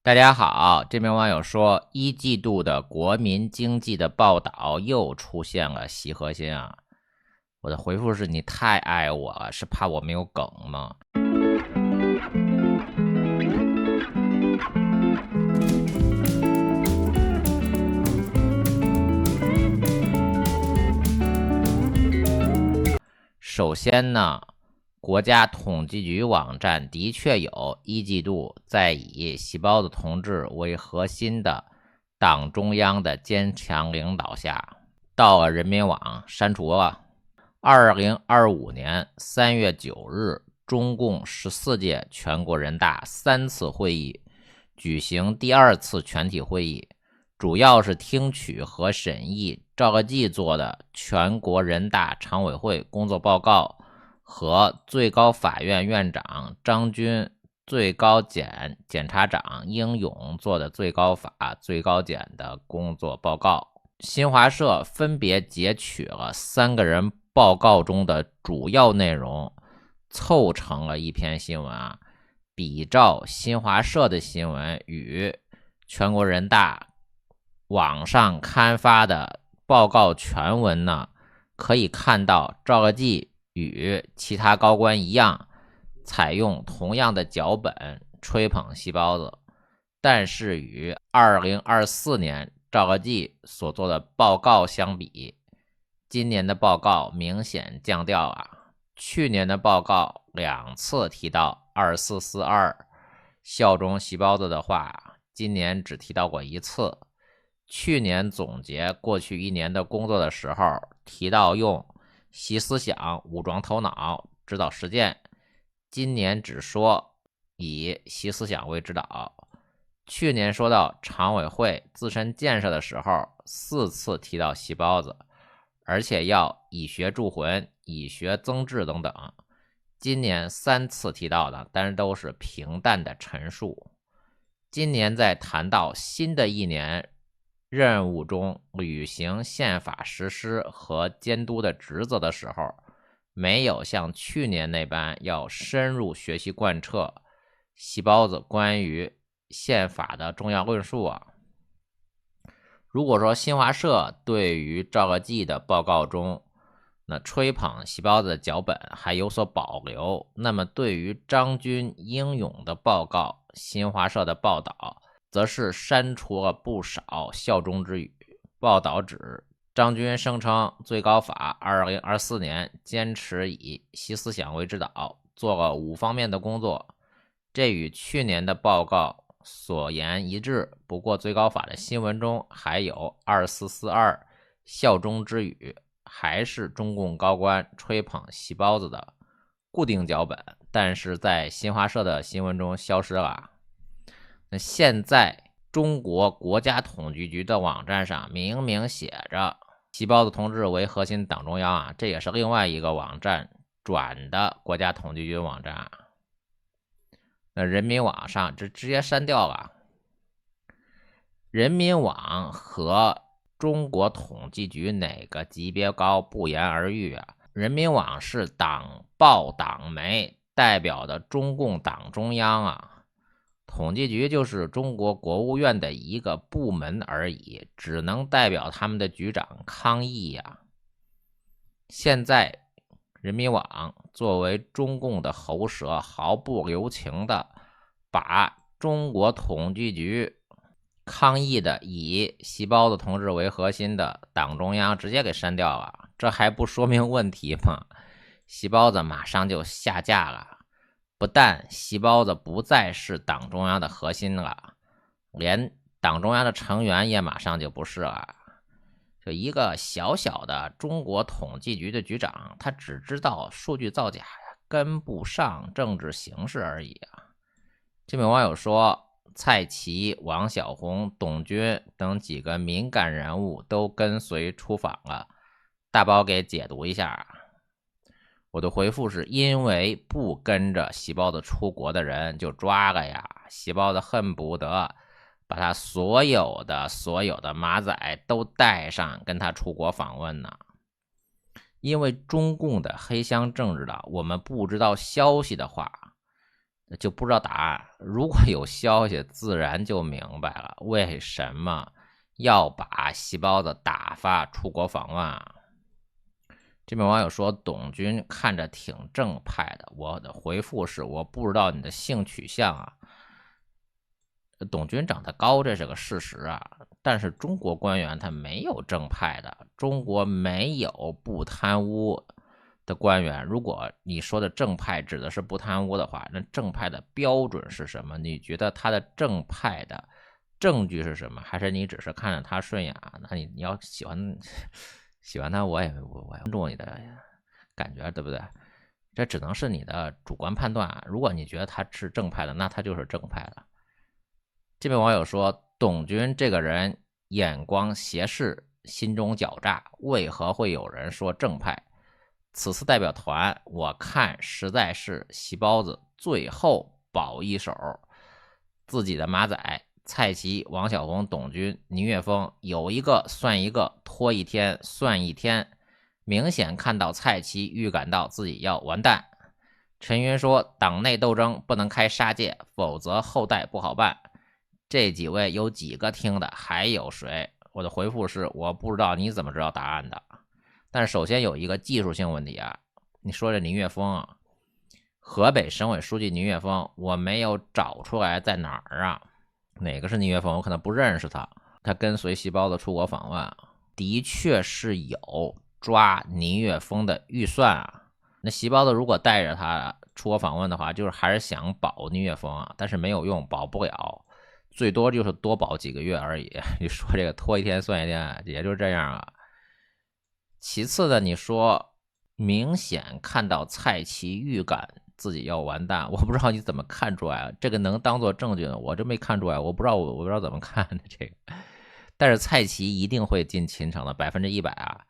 大家好，这名网友说，一季度的国民经济的报道又出现了习核心啊。我的回复是：你太爱我了，是怕我没有梗吗？首先呢，国家统计局网站的确有一季度在以习包子同志为核心的党中央的坚强领导下，到了人民网删除了。2025年3月9日，中共14届全国人大3次会议举行第2次全体会议，主要是听取和审议赵乐际做的全国人大常委会工作报告和最高法院院长张军、最高检察长英勇做的最高法、最高检的工作报告。新华社分别截取了3个人报告中的主要内容，凑成了一篇新闻啊。比照新华社的新闻与全国人大网上刊发的报告全文呢，可以看到赵乐际与其他高官一样，采用同样的脚本吹捧习包子，但是与2024年赵乐际所做的报告相比，今年的报告明显降调啊。去年的报告2次提到2442效忠习包子的话，今年只提到过1次。去年总结过去1年的工作的时候，提到用习思想武装头脑指导实践，今年只说以习思想为指导。去年说到常委会自身建设的时候，4次提到习包子，而且要以学铸魂、以学增智等等。今年3次提到的，但是都是平淡的陈述。今年在谈到新的1年任务中履行宪法实施和监督的职责的时候，没有像去年那般要深入学习贯彻习包子关于宪法的重要论述啊。如果说新华社对于赵乐际的报告中那吹捧习包子的脚本还有所保留，那么对于张军英勇的报告，新华社的报道则是删除了不少效忠之语。报道指张军声称最高法2024年坚持以习思想为指导，做了5方面的工作，这与去年的报告所言一致。不过最高法的新闻中还有2442效忠之语，还是中共高官吹捧习包子的固定脚本，但是在新华社的新闻中消失了。那现在中国国家统计局的网站上明明写着习包子同志为核心党中央啊，这也是另外一个网站转的国家统计局网站啊。那人民网上直接删掉了。人民网和中国统计局哪个级别高不言而喻啊。人民网是党报党媒，代表的中共党中央啊。统计局就是中国国务院的一个部门而已，只能代表他们的局长抗议呀。现在人民网作为中共的喉舌，毫不留情的把中国统计局抗议的以习包子同志为核心的党中央直接给删掉了。这还不说明问题吗？习包子马上就下架了。不但习包子不再是党中央的核心了，连党中央的成员也马上就不是了。就一个小小的中国统计局的局长，他只知道数据造假，跟不上政治形势而已啊。这名网友说，蔡奇、王小红、董军等几个敏感人物都跟随出访了，大包给解读一下。我的回复是：因为不跟着习包子出国的人就抓了呀，习包子恨不得把他所有的马仔都带上跟他出国访问呢。因为中共的黑箱政治的，我们不知道消息的话，就不知道答案。如果有消息，自然就明白了为什么要把细胞子打发出国访问啊。这名网友说董军看着挺正派的，我的回复是我不知道你的性取向啊。董军长得高，这是个事实啊，但是中国官员他没有正派的，中国没有不贪污的官员。如果你说的正派指的是不贪污的话，那正派的标准是什么？你觉得他的正派的证据是什么？还是你只是看着他顺眼？那你要喜欢他，我也尊重你的感觉，对不对？这只能是你的主观判断。如果你觉得他是正派的，那他就是正派的。这位网友说，董军这个人眼光斜视，心中狡诈，为何会有人说正派？此次代表团，我看实在是细胞子最后保一手，自己的马仔蔡奇、王小红、董军、倪岳峰有一个算一个，拖一天算一天，明显看到蔡奇预感到自己要完蛋。陈云说，党内斗争不能开杀戒，否则后代不好办。这几位有几个听的？还有谁？我的回复是我不知道，你怎么知道答案的？但是首先有一个技术性问题啊，你说这倪岳峰啊，河北省委书记倪岳峰，我没有找出来在哪儿啊？哪个是倪岳峰？我可能不认识他。他跟随细胞子出国访问，的确是有抓倪岳峰的预算啊。那细胞子如果带着他出国访问的话，就是还是想保倪岳峰啊，但是没有用，保不了。最多就是多保几个月而已。你说这个拖一天算一天，也就这样啊。其次呢，你说明显看到蔡奇预感自己要完蛋，我不知道你怎么看出来啊？这个能当做证据呢？我真没看出来，我不知道怎么看的这个。但是蔡奇一定会进秦城的，100%啊！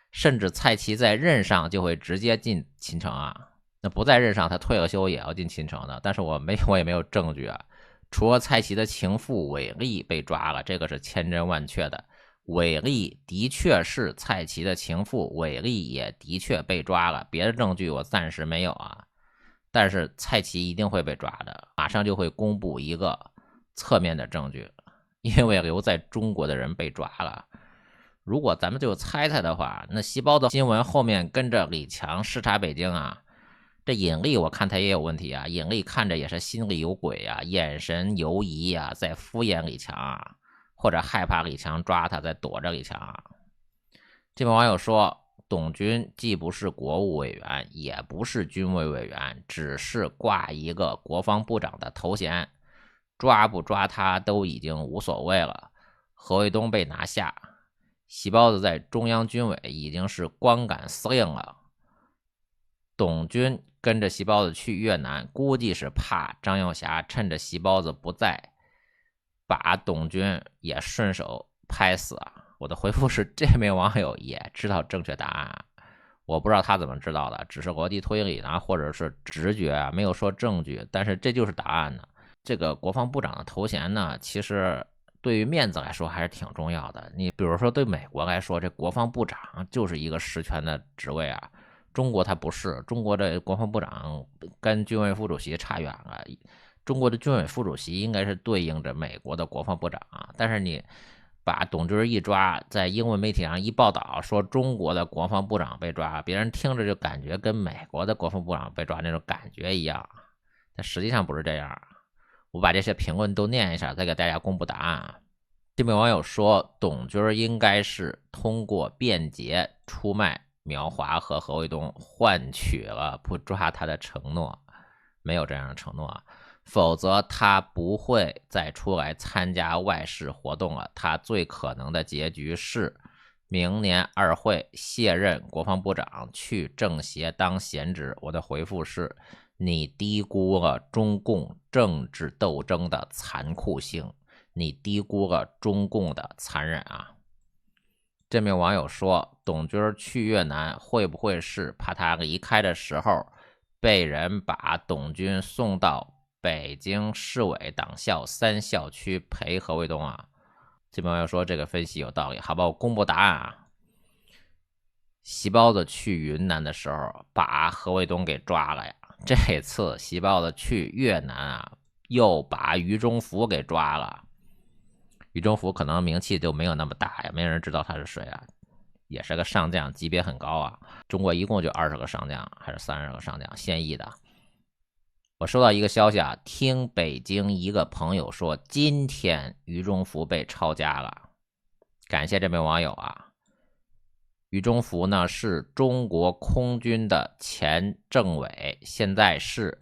甚至蔡奇在任上就会直接进秦城啊。那不在任上，他退了休也要进秦城的。但是我也没有证据啊。除了蔡奇的情妇韦丽被抓了，这个是千真万确的。韦丽的确是蔡奇的情妇，韦丽也的确被抓了，别的证据我暂时没有啊。但是蔡奇一定会被抓的，马上就会公布一个侧面的证据，因为留在中国的人被抓了。如果咱们就猜猜的话，那细胞的新闻后面跟着李强视察北京啊，这尹力我看他也有问题啊，尹力看着也是心里有鬼啊，眼神游移啊，在敷衍李强啊，或者害怕李强抓他，在躲着李强啊。这位网友说，董军既不是国务委员，也不是军委委员，只是挂一个国防部长的头衔，抓不抓他都已经无所谓了。何卫东被拿下，细胞子在中央军委已经是光杆司令了。董军跟着细胞子去越南，估计是怕张幼霞趁着细胞子不在，把董军也顺手拍死啊。我的回复是，这名网友也知道正确答案，我不知道他怎么知道的，只是逻辑推理呢，或者是直觉啊，没有说证据，但是这就是答案呢。这个国防部长的头衔呢，其实对于面子来说还是挺重要的。你比如说对美国来说，这国防部长就是一个实权的职位啊。中国它不是，中国的国防部长跟军委副主席差远了。中国的军委副主席应该是对应着美国的国防部长啊。但是你把董军一抓，在英文媒体上一报道说中国的国防部长被抓，别人听着就感觉跟美国的国防部长被抓那种感觉一样，但实际上不是这样。我把这些评论都念一下，再给大家公布答案啊。这位网友说，董军应该是通过便捷出卖苗华和何卫东，换取了不抓他的承诺，没有这样的承诺啊，否则他不会再出来参加外事活动了。他最可能的结局是明年2会卸任国防部长，去政协当闲职。我的回复是，你低估了中共政治斗争的残酷性，你低估了中共的残忍啊。这名网友说，董军去越南会不会是怕他离开的时候被人把董军送到北京市委党校3校区陪何卫东啊？这名网友说这个分析有道理。好吧，我公布答案啊。细胞子去云南的时候把何卫东给抓了呀，这次习包子去越南啊，又把于中福给抓了。于中福可能名气就没有那么大呀，没人知道他是谁啊，也是个上将，级别很高啊。中国一共就20个上将还是30个上将现役的。我收到一个消息啊，听北京一个朋友说，今天于中福被抄家了。感谢这位网友啊。于中福呢是中国空军的前政委，现在是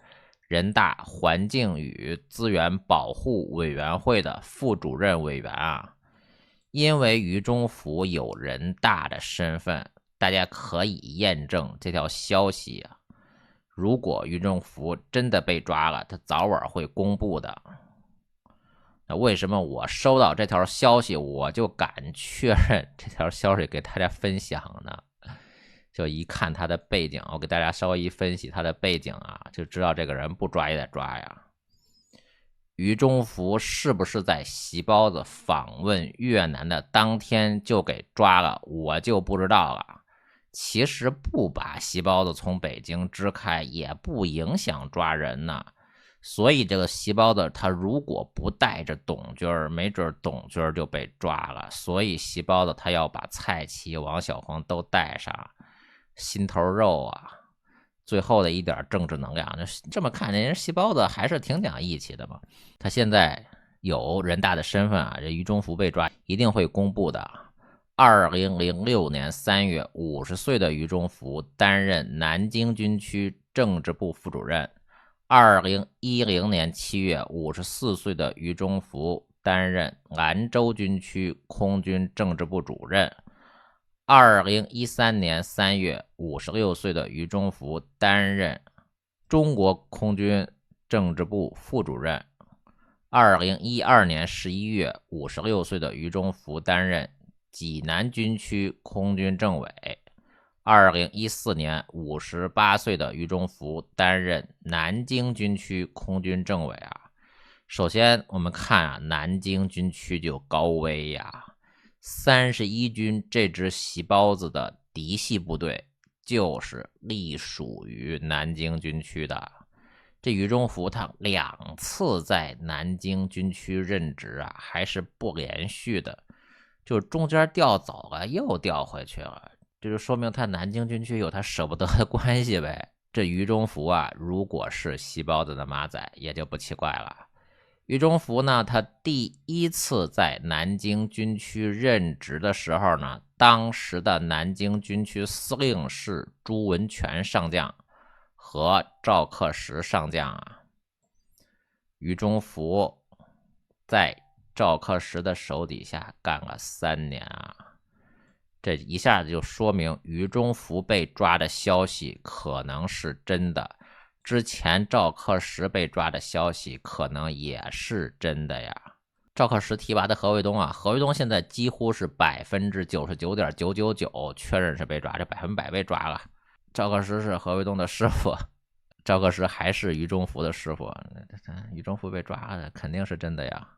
人大环境与资源保护委员会的副主任委员啊。因为于中福有人大的身份，大家可以验证这条消息啊。如果于中福真的被抓了，他早晚会公布的。那为什么我收到这条消息我就敢确认这条消息给大家分享呢？就一看他的背景，我给大家稍微一分析他的背景啊，就知道这个人不抓也得抓呀。于中福是不是在习包子访问越南的当天就给抓了，我就不知道了。其实不把习包子从北京支开也不影响抓人呢。所以这个习包子他如果不带着董军，没准董军就被抓了。所以习包子他要把蔡奇、王小红都带上，心头肉啊，最后的一点政治能量。这么看，人习包子还是挺讲义气的嘛。他现在有人大的身份啊，这于中福被抓一定会公布的。2006年3月，50岁的于中福担任南京军区政治部副主任。2010年7月，54岁的于中福担任兰州军区空军政治部主任。2013年3月，56岁的于中福担任中国空军政治部副主任。2012年11月，56岁的于中福担任济南军区空军政委。2014年58岁的于中福担任南京军区空军政委啊。首先我们看啊，南京军区就高危呀，31军这支习包子的嫡系部队就是隶属于南京军区的。这于中福他2次在南京军区任职啊，还是不连续的，就中间调走了又调回去了，这就说明他南京军区有他舍不得的关系呗。这于中福啊，如果是习包子的马仔也就不奇怪了。于中福呢，他第一次在南京军区任职的时候呢，当时的南京军区司令是朱文全上将和赵克石上将啊。于中福在赵克石的手底下干了3年啊。这一下子就说明于中福被抓的消息可能是真的，之前赵克石被抓的消息可能也是真的呀。赵克石提拔的何卫东啊，何卫东现在几乎是99.999%确认是被抓，这100%被抓了。赵克石是何卫东的师傅，赵克石还是于中福的师傅，于中福被抓了肯定是真的呀。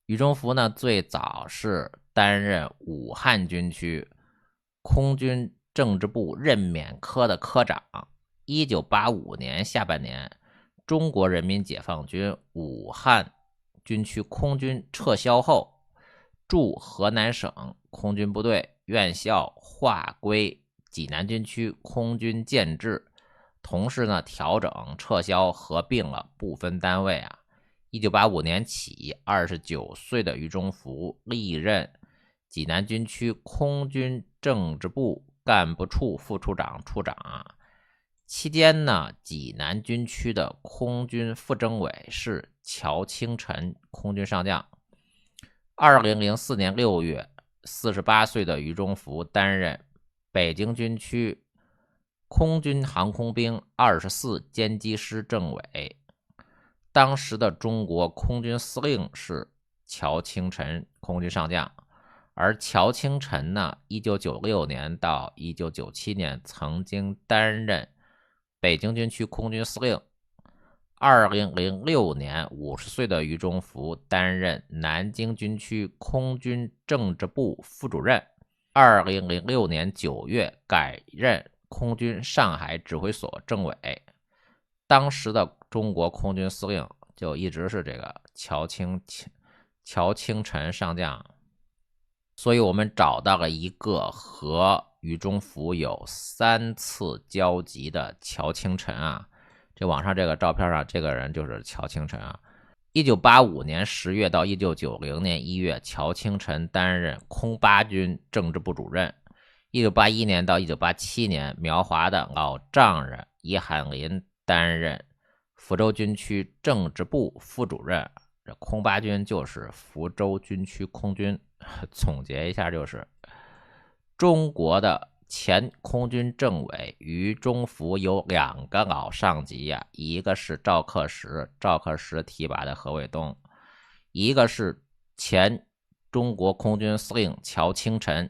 于中福呢，最早是担任武汉军区空军政治部任免科的科长。1985年下半年，中国人民解放军武汉军区空军撤销后，驻河南省空军部队院校划归济南军区空军建制，同时呢调整、撤销、合并了部分单位啊。1985年起，29岁的于中福历任济南军区空军政治部干部处副处长、处长。期间呢，济南军区的空军副政委是乔清晨空军上将。2004年6月，48岁的于中福担任北京军区空军航空兵24歼击师政委。当时的中国空军司令是乔清晨空军上将，而乔清晨呢，1996年到1997年曾经担任北京军区空军司令。2006年50岁的于中福担任南京军区空军政治部副主任。2006年9月改任空军上海指挥所政委，当时的中国空军司令就一直是这个乔清晨上将。所以我们找到了一个和俞中福有3次交集的乔清晨啊，这网上这个照片上这个人就是乔清晨啊。1985年10月到1990年1月，乔清晨担任空八军政治部主任。1981年到1987年，苗华的老丈人叶汉林担任福州军区政治部副主任。这空八军就是福州军区空军。总结一下，就是中国的前空军政委俞中福有2个老上级呀，一个是赵克时提拔的何卫东，一个是前中国空军司令乔清晨。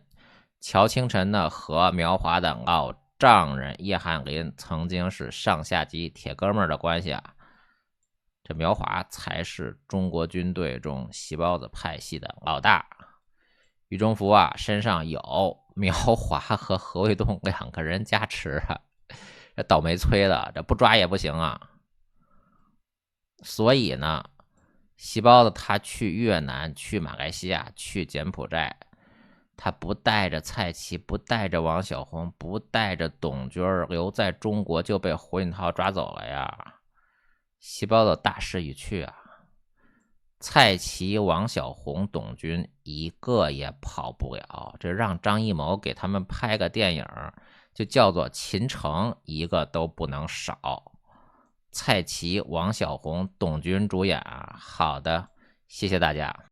乔清晨呢和苗华的老丈人叶汉林曾经是上下级铁哥们的关系啊。这苗华才是中国军队中细胞子派系的老大。俞中福啊，身上有苗华和何卫东2个人加持啊，这倒霉催的，这不抓也不行啊。所以呢，细胞子他去越南、去马来西亚、去柬埔寨，他不带着蔡奇，不带着王小红，不带着董军，留在中国就被胡锦涛抓走了呀。细胞子大势已去啊。蔡奇、王小红、董军一个也跑不了，这让张艺谋给他们拍个电影，就叫做《秦城》，一个都不能少。蔡奇、王小红、董军主演啊。好的，谢谢大家。